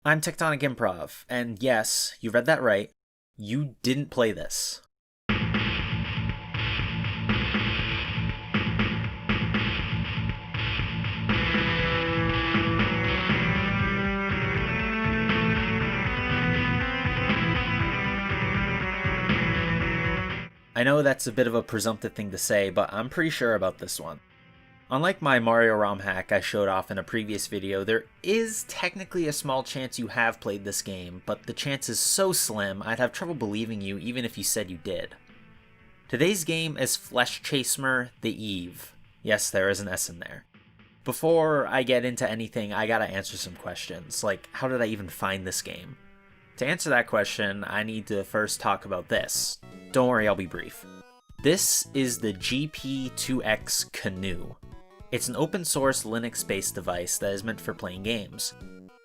I'm TectonicImprov, and yes, you read that right. You didn't play this. I know that's a bit of a presumptive thing to say, but I'm pretty sure about this one. Unlike my Mario ROM hack I showed off in a previous video, there is technically a small chance you have played this game, but the chance is so slim I'd have trouble believing you even if you said you did. Today's game is Fleshchasemer The Eve. Yes, there is an S in there. Before I get into anything, I gotta answer some questions, like how did I even find this game? To answer that question, I need to first talk about this. Don't worry, I'll be brief. This is the GP2X Canoe. It's an open source Linux-based device that is meant for playing games.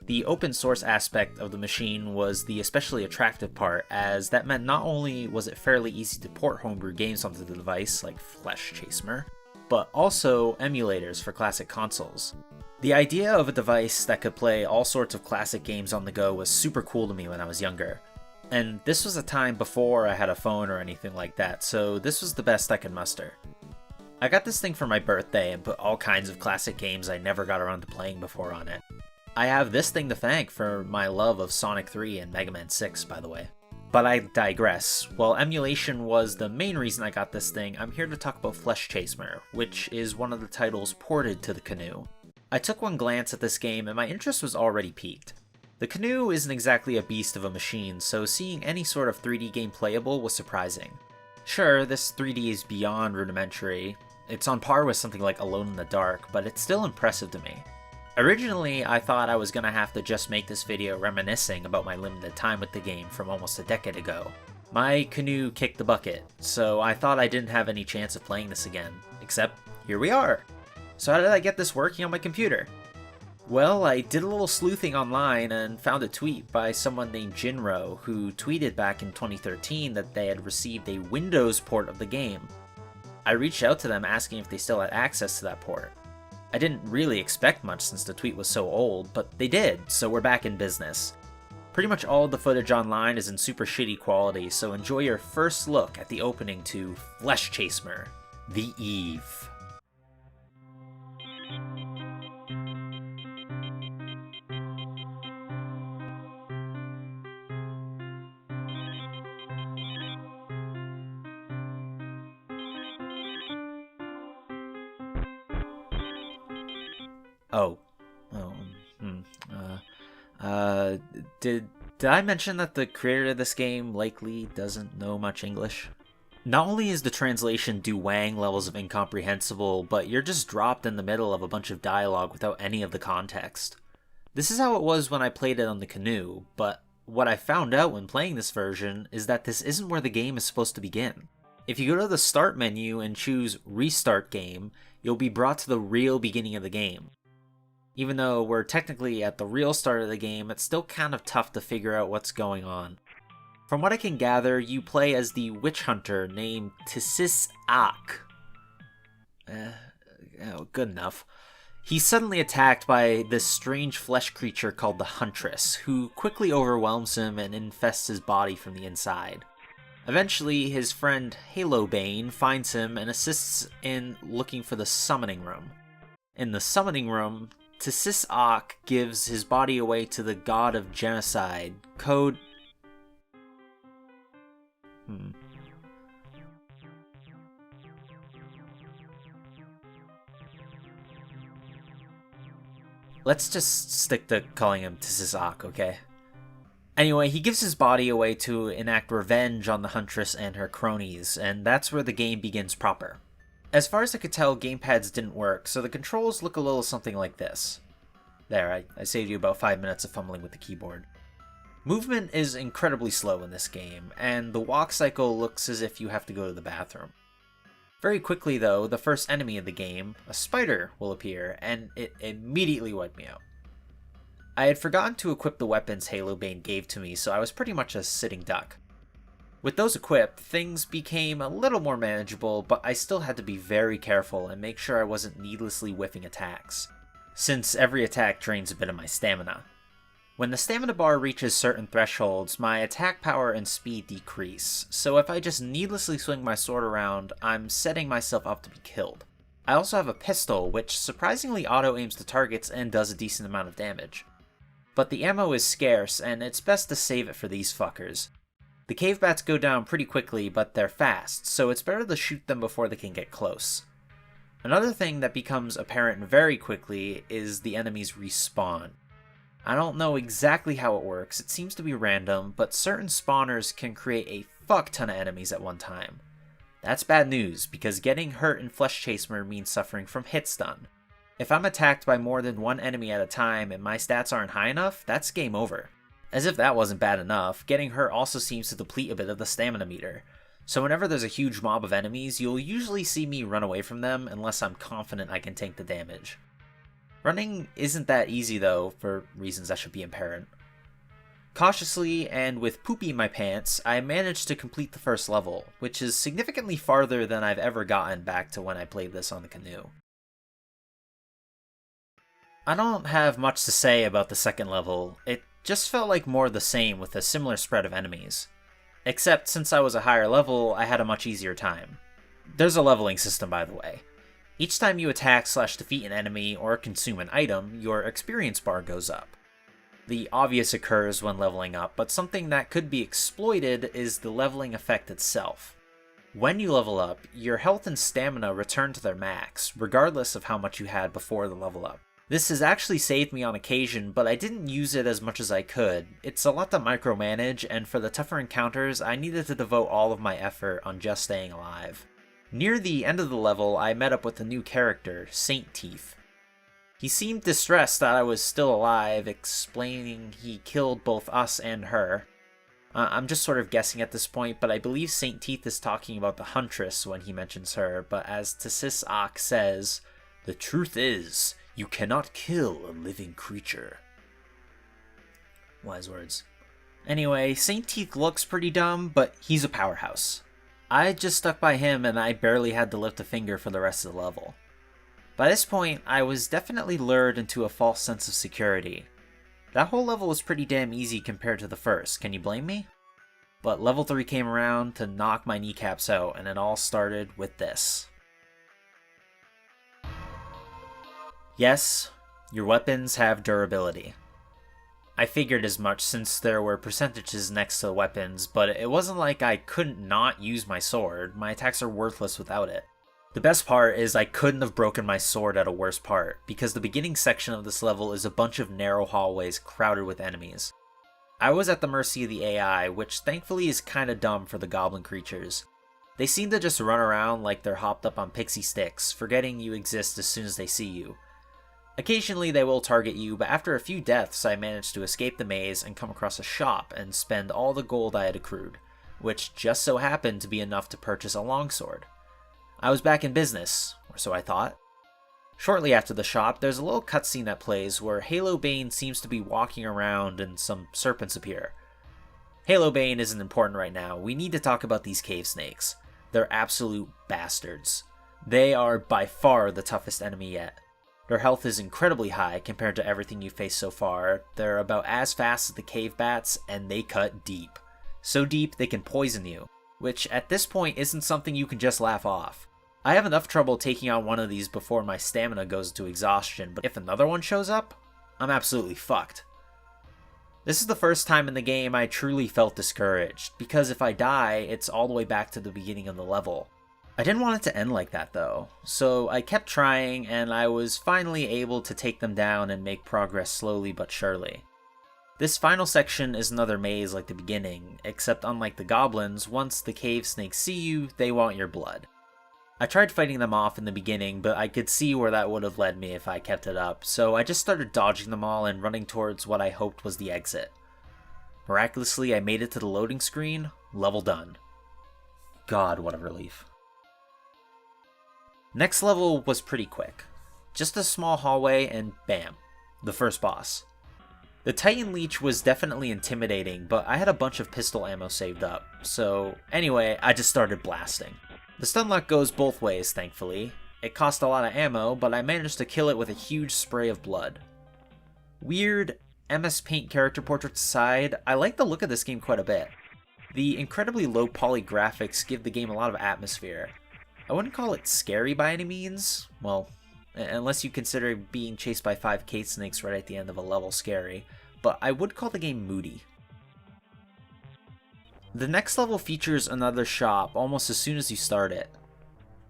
The open source aspect of the machine was the especially attractive part, as that meant not only was it fairly easy to port homebrew games onto the device, like Fleshchasemer, but also emulators for classic consoles. The idea of a device that could play all sorts of classic games on the go was super cool to me when I was younger. And this was a time before I had a phone or anything like that, so this was the best I could muster. I got this thing for my birthday and put all kinds of classic games I never got around to playing before on it. I have this thing to thank for my love of Sonic 3 and Mega Man 6, by the way. But I digress. While emulation was the main reason I got this thing, I'm here to talk about Fleshchasemer, which is one of the titles ported to the Canoe. I took one glance at this game and my interest was already piqued. The Canoe isn't exactly a beast of a machine, so seeing any sort of 3D game playable was surprising. Sure, this 3D is beyond rudimentary. It's on par with something like Alone in the Dark, but it's still impressive to me. Originally, I thought I was gonna have to just make this video reminiscing about my limited time with the game from almost a decade ago. My Canoe kicked the bucket, so I thought I didn't have any chance of playing this again. Except, here we are! So how did I get this working on my computer? Well, I did a little sleuthing online and found a tweet by someone named Jinro, who tweeted back in 2013 that they had received a Windows port of the game. I reached out to them asking if they still had access to that port. I didn't really expect much since the tweet was so old, but they did, so we're back in business. Pretty much all the footage online is in super shitty quality, so enjoy your first look at the opening to Fleshchasemer, The Eve. Oh. Oh. Hmm. Did I mention that the creator of this game likely doesn't know much English? Not only is the translation Duwang levels of incomprehensible, but you're just dropped in the middle of a bunch of dialogue without any of the context. This is how it was when I played it on the Canoe, but what I found out when playing this version is that this isn't where the game is supposed to begin. If you go to the Start menu and choose Restart Game, you'll be brought to the real beginning of the game. Even though we're technically at the real start of the game, it's still kind of tough to figure out what's going on. From what I can gather, you play as the witch hunter named Ak. Good enough. He's suddenly attacked by this strange flesh creature called the Huntress, who quickly overwhelms him and infests his body from the inside. Eventually, his friend Halobane finds him and assists in looking for the summoning room. In the summoning room, Ak gives his body away to the god of genocide, code... Let's just stick to calling him Ak, okay? Anyway, he gives his body away to enact revenge on the Huntress and her cronies, and that's where the game begins proper. As far as I could tell, gamepads didn't work, so the controls look a little something like this. There, I saved you about 5 minutes of fumbling with the keyboard. Movement is incredibly slow in this game, and the walk cycle looks as if you have to go to the bathroom. Very quickly though, the first enemy of the game, a spider, will appear, and it immediately wiped me out. I had forgotten to equip the weapons Halobane gave to me, so I was pretty much a sitting duck. With those equipped, things became a little more manageable, but I still had to be very careful and make sure I wasn't needlessly whiffing attacks, since every attack drains a bit of my stamina. When the stamina bar reaches certain thresholds, my attack power and speed decrease, so if I just needlessly swing my sword around, I'm setting myself up to be killed. I also have a pistol, which surprisingly auto-aims to targets and does a decent amount of damage. But the ammo is scarce, and it's best to save it for these fuckers. The cave bats go down pretty quickly, but they're fast, so it's better to shoot them before they can get close. Another thing that becomes apparent very quickly is the enemies respawn. I don't know exactly how it works, it seems to be random, but certain spawners can create a fuck ton of enemies at one time. That's bad news, because getting hurt in Fleshchasemer means suffering from hit stun. If I'm attacked by more than one enemy at a time and my stats aren't high enough, that's game over. As if that wasn't bad enough, getting hurt also seems to deplete a bit of the stamina meter. So whenever there's a huge mob of enemies, you'll usually see me run away from them unless I'm confident I can tank the damage. Running isn't that easy though, for reasons that should be apparent. Cautiously, and with poopy in my pants, I managed to complete the first level, which is significantly farther than I've ever gotten back to when I played this on the canoe. I don't have much to say about the second level, it just felt like more of the same with a similar spread of enemies. Except since I was a higher level, I had a much easier time. There's a leveling system, by the way. Each time you attack/defeat an enemy or consume an item, your experience bar goes up. The obvious occurs when leveling up, but something that could be exploited is the leveling effect itself. When you level up, your health and stamina return to their max, regardless of how much you had before the level up. This has actually saved me on occasion, but I didn't use it as much as I could. It's a lot to micromanage, and for the tougher encounters, I needed to devote all of my effort on just staying alive. Near the end of the level, I met up with a new character, Saint Teeth. He seemed distressed that I was still alive, explaining he killed both us and her. I'm just sort of guessing at this point, but I believe Saint Teeth is talking about the Huntress when he mentions her, but as Tsisak says, "The truth is, you cannot kill a living creature." Wise words. Anyway, Saint Teeth looks pretty dumb, but he's a powerhouse. I just stuck by him and I barely had to lift a finger for the rest of the level. By this point, I was definitely lured into a false sense of security. That whole level was pretty damn easy compared to the first, can you blame me? But level 3 came around to knock my kneecaps out, and it all started with this. Yes, your weapons have durability. I figured as much since there were percentages next to the weapons, but it wasn't like I couldn't not use my sword. My attacks are worthless without it. The best part is I couldn't have broken my sword at a worse part, because the beginning section of this level is a bunch of narrow hallways crowded with enemies. I was at the mercy of the AI, which thankfully is kinda dumb for the goblin creatures. They seem to just run around like they're hopped up on pixie sticks, forgetting you exist as soon as they see you. Occasionally they will target you, but after a few deaths I managed to escape the maze and come across a shop and spend all the gold I had accrued, which just so happened to be enough to purchase a longsword. I was back in business, or so I thought. Shortly after the shop, there's a little cutscene that plays where Halo Bane seems to be walking around and some serpents appear. Halo Bane isn't important right now, we need to talk about these cave snakes. They're absolute bastards. They are by far the toughest enemy yet. Their health is incredibly high compared to everything you've faced so far. They're about as fast as the cave bats, and they cut deep. So deep they can poison you, which at this point isn't something you can just laugh off. I have enough trouble taking on one of these before my stamina goes to exhaustion, but if another one shows up, I'm absolutely fucked. This is the first time in the game I truly felt discouraged, because if I die, it's all the way back to the beginning of the level. I didn't want it to end like that though, so I kept trying and I was finally able to take them down and make progress slowly but surely. This final section is another maze like the beginning, except unlike the goblins, once the cave snakes see you, they want your blood. I tried fighting them off in the beginning, but I could see where that would have led me if I kept it up, so I just started dodging them all and running towards what I hoped was the exit. Miraculously, I made it to the loading screen, level done. God, what a relief. Next level was pretty quick. Just a small hallway and bam, the first boss. The Titan Leech was definitely intimidating, but I had a bunch of pistol ammo saved up, so anyway, I just started blasting. The stun lock goes both ways, thankfully. It cost a lot of ammo, but I managed to kill it with a huge spray of blood. Weird MS Paint character portraits aside, I like the look of this game quite a bit. The incredibly low poly graphics give the game a lot of atmosphere. I wouldn't call it scary by any means, well, unless you consider being chased by 5 cave snakes right at the end of a level scary, but I would call the game moody. The next level features another shop almost as soon as you start it.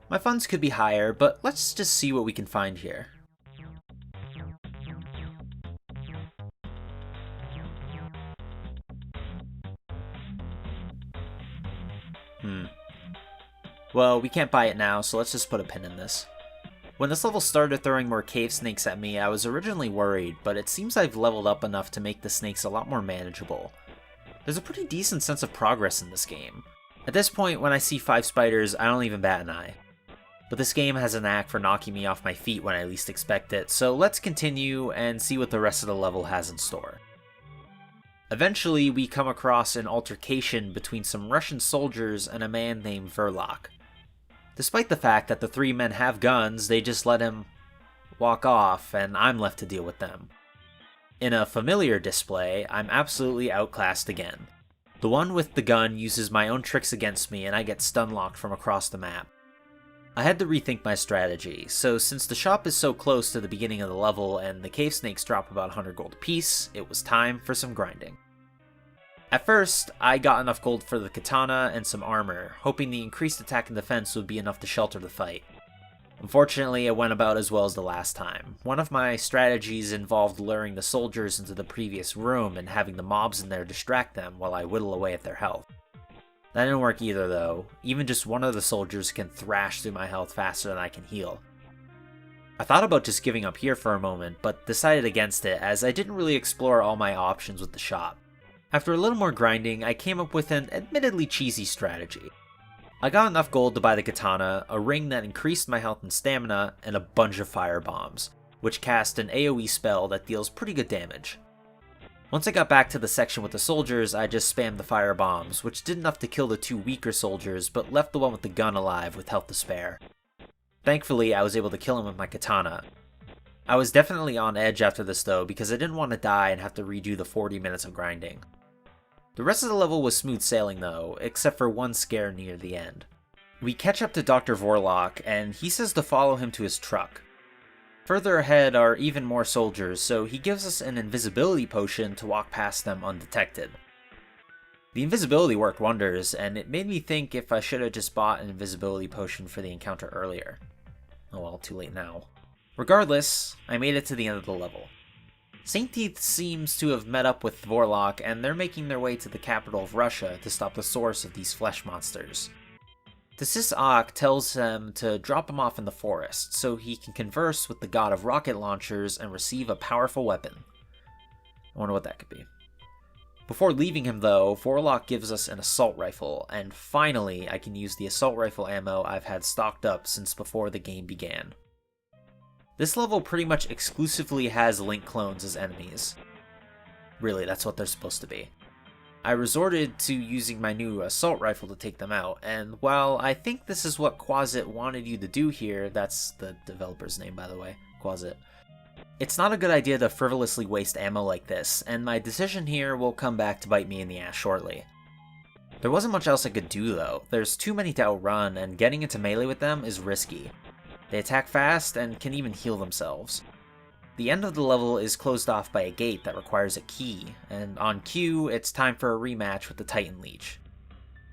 My funds could be higher, but let's just see what we can find here. Well, we can't buy it now, so let's just put a pin in this. When this level started throwing more cave snakes at me, I was originally worried, but it seems I've leveled up enough to make the snakes a lot more manageable. There's a pretty decent sense of progress in this game. At this point, when I see 5 spiders, I don't even bat an eye. But this game has a knack for knocking me off my feet when I least expect it, so let's continue and see what the rest of the level has in store. Eventually, we come across an altercation between some Russian soldiers and a man named Verloc. Despite the fact that the 3 men have guns, they just let him walk off, and I'm left to deal with them. In a familiar display, I'm absolutely outclassed again. The one with the gun uses my own tricks against me, and I get stun-locked from across the map. I had to rethink my strategy, so since the shop is so close to the beginning of the level and the cave snakes drop about 100 gold apiece, it was time for some grinding. At first, I got enough gold for the katana and some armor, hoping the increased attack and defense would be enough to shelter the fight. Unfortunately, it went about as well as the last time. One of my strategies involved luring the soldiers into the previous room and having the mobs in there distract them while I whittle away at their health. That didn't work either though. Even just one of the soldiers can thrash through my health faster than I can heal. I thought about just giving up here for a moment, but decided against it as I didn't really explore all my options with the shop. After a little more grinding, I came up with an admittedly cheesy strategy. I got enough gold to buy the katana, a ring that increased my health and stamina, and a bunch of fire bombs, which cast an AoE spell that deals pretty good damage. Once I got back to the section with the soldiers, I just spammed the fire bombs, which did enough to kill the 2 weaker soldiers, but left the one with the gun alive with health to spare. Thankfully, I was able to kill him with my katana. I was definitely on edge after this though, because I didn't want to die and have to redo the 40 minutes of grinding. The rest of the level was smooth sailing though, except for one scare near the end. We catch up to Dr. Vorlock, and he says to follow him to his truck. Further ahead are even more soldiers, so he gives us an invisibility potion to walk past them undetected. The invisibility worked wonders, and it made me think if I should have just bought an invisibility potion for the encounter earlier. Oh well, too late now. Regardless, I made it to the end of the level. St. Teeth seems to have met up with Vorlock, and they're making their way to the capital of Russia to stop the source of these flesh monsters. The Ak tells them to drop him off in the forest, so he can converse with the god of rocket launchers and receive a powerful weapon. I wonder what that could be. Before leaving him though, Vorlock gives us an assault rifle, and finally I can use the assault rifle ammo I've had stocked up since before the game began. This level pretty much exclusively has Link clones as enemies. Really, that's what they're supposed to be. I resorted to using my new assault rifle to take them out, and while I think this is what Quasit wanted you to do here, that's the developer's name by the way, Quasit, it's not a good idea to frivolously waste ammo like this, and my decision here will come back to bite me in the ass shortly. There wasn't much else I could do though. There's too many to outrun, and getting into melee with them is risky. They attack fast and can even heal themselves. The end of the level is closed off by a gate that requires a key, and on cue, it's time for a rematch with the Titan Leech.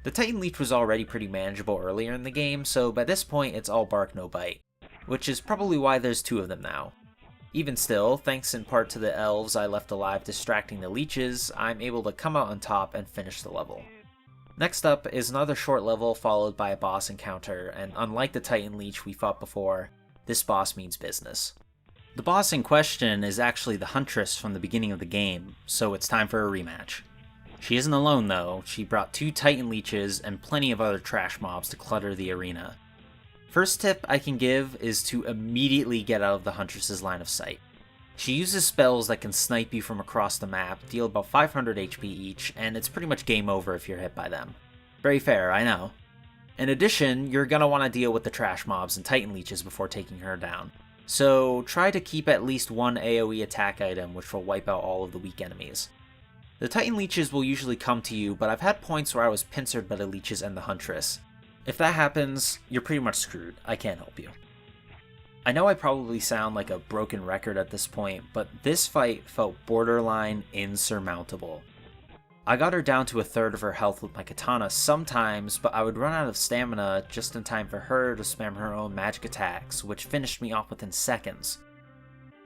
The Titan Leech was already pretty manageable earlier in the game, so by this point it's all bark no bite, which is probably why there's 2 of them now. Even still, thanks in part to the elves I left alive distracting the leeches, I'm able to come out on top and finish the level. Next up is another short level followed by a boss encounter, and unlike the Titan Leech we fought before, this boss means business. The boss in question is actually the Huntress from the beginning of the game, so it's time for a rematch. She isn't alone though, she brought 2 Titan Leeches and plenty of other trash mobs to clutter the arena. First tip I can give is to immediately get out of the Huntress's line of sight. She uses spells that can snipe you from across the map, deal about 500 HP each, and it's pretty much game over if you're hit by them. Very fair, I know. In addition, you're gonna want to deal with the trash mobs and Titan Leeches before taking her down. So try to keep at least one AoE attack item, which will wipe out all of the weak enemies. The Titan leeches will usually come to you, but I've had points where I was pincered by the leeches and the Huntress. If that happens, you're pretty much screwed. I can't help you. I know I probably sound like a broken record at this point, but this fight felt borderline insurmountable. I got her down to a third of her health with my katana sometimes, but I would run out of stamina just in time for her to spam her own magic attacks, which finished me off within seconds.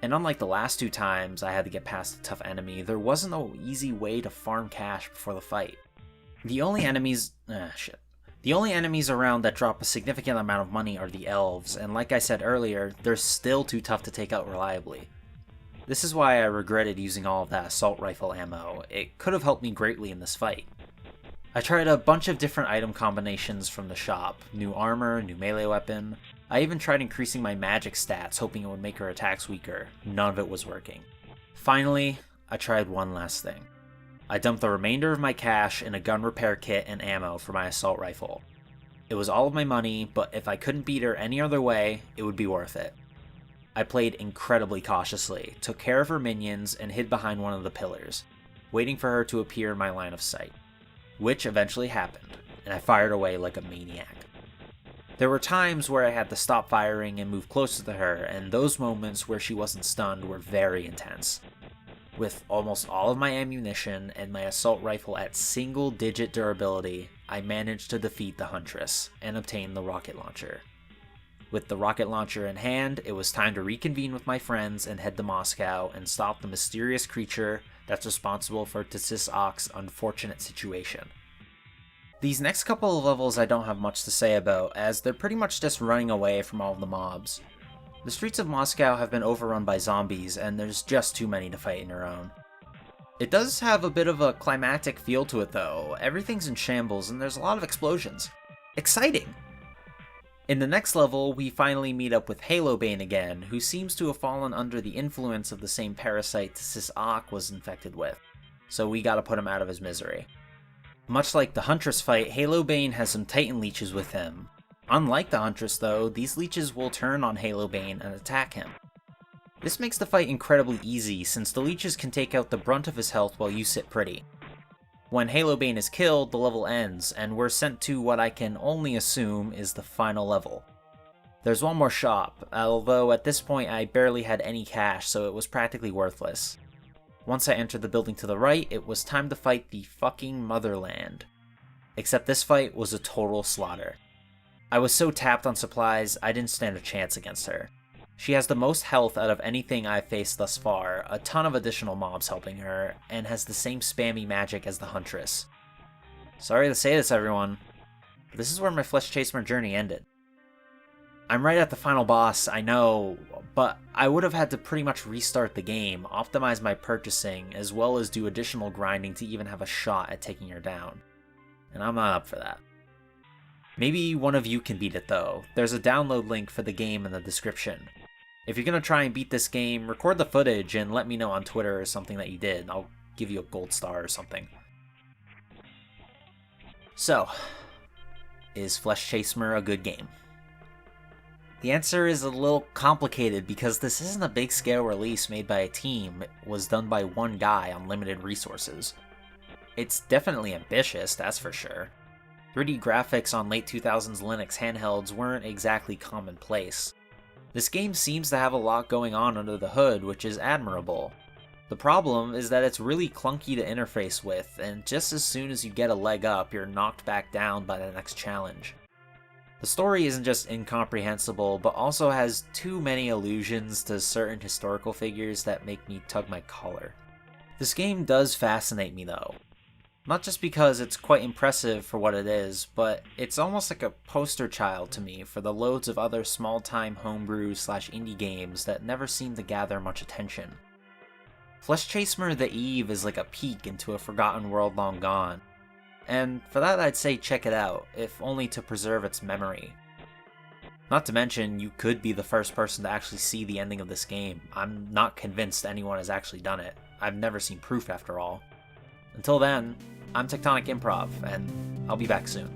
And unlike the last 2 times I had to get past a tough enemy, there wasn't an easy way to farm cash before the fight. The only enemies around that drop a significant amount of money are the elves, and like I said earlier, they're still too tough to take out reliably. This is why I regretted using all of that assault rifle ammo. It could have helped me greatly in this fight. I tried a bunch of different item combinations from the shop, new armor, new melee weapon. I even tried increasing my magic stats, hoping it would make her attacks weaker. None of it was working. Finally, I tried one last thing. I dumped the remainder of my cash in a gun repair kit and ammo for my assault rifle. It was all of my money, but if I couldn't beat her any other way, it would be worth it. I played incredibly cautiously, took care of her minions, and hid behind one of the pillars, waiting for her to appear in my line of sight. Which eventually happened, and I fired away like a maniac. There were times where I had to stop firing and move closer to her, and those moments where she wasn't stunned were very intense. With almost all of my ammunition and my assault rifle at single-digit durability, I managed to defeat the Huntress and obtain the rocket launcher. With the rocket launcher in hand, it was time to reconvene with my friends and head to Moscow and stop the mysterious creature that's responsible for TectonicImprov unfortunate situation. These next couple of levels I don't have much to say about, as they're pretty much just running away from all of the mobs. The streets of Moscow have been overrun by zombies, and there's just too many to fight in your own. It does have a bit of a climactic feel to it though. Everything's in shambles and there's a lot of explosions. Exciting! In the next level, we finally meet up with Halobane again, who seems to have fallen under the influence of the same parasite TectonicImprov was infected with, so we gotta put him out of his misery. Much like the Huntress fight, Halobane has some Titan leeches with him. Unlike the Huntress though, these leeches will turn on Halobane and attack him. This makes the fight incredibly easy, since the leeches can take out the brunt of his health while you sit pretty. When Halobane is killed, the level ends, and we're sent to what I can only assume is the final level. There's one more shop, although at this point I barely had any cash, so it was practically worthless. Once I entered the building to the right, it was time to fight the fucking motherland. Except this fight was a total slaughter. I was so tapped on supplies, I didn't stand a chance against her. She has the most health out of anything I've faced thus far, a ton of additional mobs helping her, and has the same spammy magic as the Huntress. Sorry to say this everyone, but this is where my Fleshchasemer journey ended. I'm right at the final boss, I know, but I would have had to pretty much restart the game, optimize my purchasing, as well as do additional grinding to even have a shot at taking her down. And I'm not up for that. Maybe one of you can beat it though. There's a download link for the game in the description. If you're gonna try and beat this game, record the footage and let me know on Twitter or something that you did. I'll give you a gold star or something. So, is Fleshchasemer a good game? The answer is a little complicated because this isn't a big scale release made by a team. It was done by one guy on limited resources. It's definitely ambitious, that's for sure. 3D graphics on late 2000s Linux handhelds weren't exactly commonplace. This game seems to have a lot going on under the hood, which is admirable. The problem is that it's really clunky to interface with, and just as soon as you get a leg up, you're knocked back down by the next challenge. The story isn't just incomprehensible, but also has too many allusions to certain historical figures that make me tug my collar. This game does fascinate me though. Not just because it's quite impressive for what it is, but it's almost like a poster child to me for the loads of other small-time homebrew/indie games that never seem to gather much attention. Fleshchasemer The Eve is like a peek into a forgotten world long gone, and for that I'd say check it out, if only to preserve its memory. Not to mention, you could be the first person to actually see the ending of this game. I'm not convinced anyone has actually done it. I've never seen proof after all. Until then, I'm TectonicImprov, and I'll be back soon.